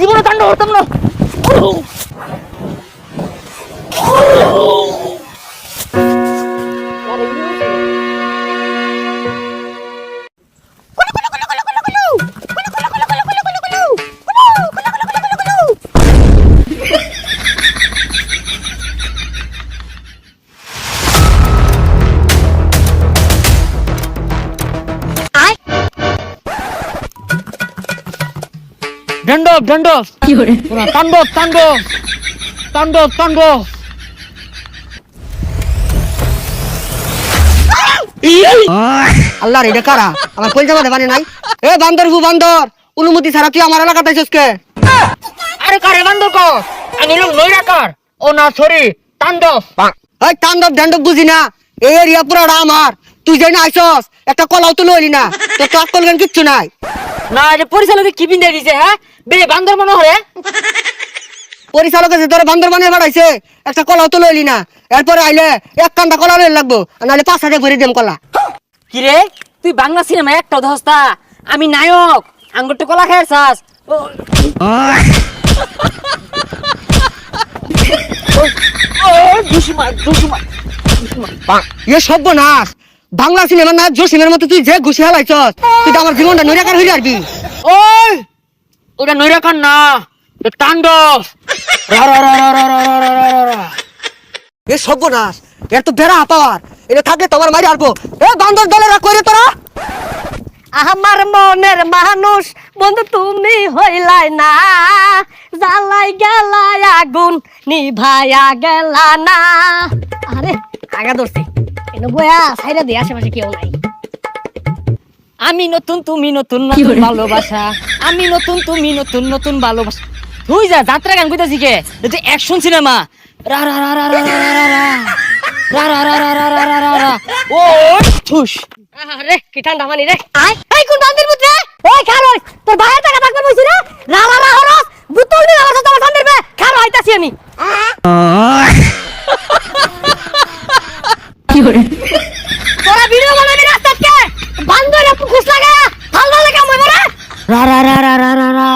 জীবনে তাণ্ডব করতাম না। তাণ্ডব তাণ্ডব কি করে তাণ্ডব তাণ্ডব তাণ্ডব তাণ্ডব। আল্লাহ রে এটা কারা আমার কলজা মাথা পানি নাই। এ বান্দর বান্দর অনুমতি ছাড়া তুই আমার এলাকাতে আইছিস কে? আরে কারে বান্দর কো? আমি হলাম নৈরাকার। ও না সরি তাণ্ডব। এই তাণ্ডব ঢান্ডব বুঝি না, এই এরিয়া পুরাটা আমার। তুই যাই না আইছস একটা কলাও তো লইলি না, তোর তো আকল জ্ঞান কিচ্ছু নাই। না যে পরিচালকে কি পিন্দে দিছে হ্যাঁ বে বান্দর মনে হয়। পরিচালক আছে তোর বান্দর বানিয়ে বাড়াইছে, একটা কলাও তো লইলি না। এরপরে আইলে এক কান্দা কলা লইলে লাগবো, নাহলে 5,000 ভরে দেম কলা। কি রে তুই বাংলা সিনেমা একটা ধস্তা, আমি নায়ক আঙ্গুরটা কলা খাইছাস। এ সর্বনাশ, বাংলা সিনেমার না জসিমের মতো তুই যে ঘুষি হালাইছস, তুই তো আমার জীবনটা নৈরাকার হইলে আরবি। ওই ওটা নৈরাকার না, তাণ্ডব। এ সর্বনাশ, এর তো বেড়া পাওয়ার, এটা থাকলে তোমার মারি আরবো। এ বান্দর দলেরা কইরে তোরা। আমার মনের মানুষ বন্ধু তুমি হইলাই না, জ্বালাই গেলাই আগুন নিভাইয়া গেলা না। আরে আগা ধরছি এনে বয়া সাইডা দিয়ে আশেপাশে কেউ নাই। আমি নতুন তুমি নতুন নতুন ভালোবাসা, আমি নতুন তুমি নতুন নতুন ভালোবাসা। তুই যা যাত্রা গান কইতাছি কে? এটা অ্যাকশন সিনেমা। রা রা রা রা রা রা রা রা রা রা রা রা রা রা রা। ও ঠুস। আরে কি ঠান্ডা পানি রে। আই এই কোন বান্দির পুত্র? ওই খারোই তোর ভাইয়ের টাকা থাকবে বইছি রে। রা রা রা হরস বুতল নি আমার সাথে আমার বান্দির বে খারো হইতাছি আমি। কি করে তোরা ভিডিও বানাবি রাস্তা কে? বান্দর আপু খুশ লাগা ভাল ভাল লাগা মই বড়। রা রা রা রা রা রা রা।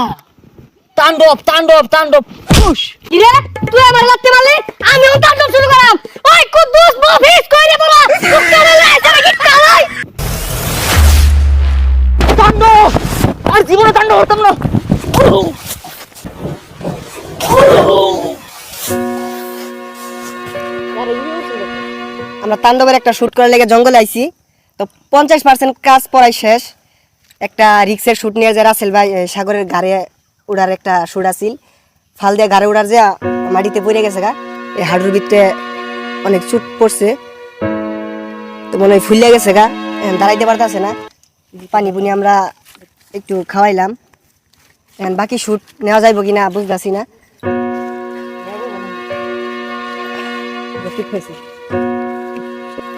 তাণ্ডব তাণ্ডব তাণ্ডব ঠুস। কি রে তুই আমার লাগতে পারলি আমিও তাণ্ডব শুরু করাম। ওই কুদ্দুস বফিস কই রে বড় কুত্তারে লাইছে নাকি কালাই। তাণ্ডব আর জীবনে তাণ্ডব করতাম না। আমরা তাণ্ডবের একটা শুট করার লেগে জঙ্গলে আইছি, তো 50% কাজ পড়াই শেষ। একটা রিক্সের শুট নিয়ে যে রাসেল ভাই সাগরের গাড়ে উড়ার একটা শুট আছিল, ফাল দিয়ে গাড়ে উড়ার যে মাটিতে পড়ে গেছে গা, এই হাড়ুর ভিতরে অনেক চুট পড়ছে, তো মনে হয় ফুলে গেছে গা, এখন দাঁড়াইতে পারতেছে না। পানি পুনি আমরা একটু খাওয়াইলাম, এখন বাকি শুট নেওয়া যাইব কিনা বুঝতেছি না। ঠিক হয়েছে,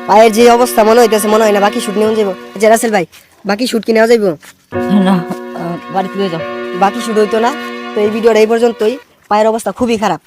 পায়ের যে অবস্থা মনে হইতেছে, মনে হয় না বাকি শুট নেওয়া যাবো। আচ্ছা রাসেল ভাই, বাকি শুট কি নেওয়া যাইবো? না বাড়িতে যাও। বাকি শুট হইতো না। তো এই ভিডিওটা এই পর্যন্তই। পায়ের অবস্থা খুবই খারাপ।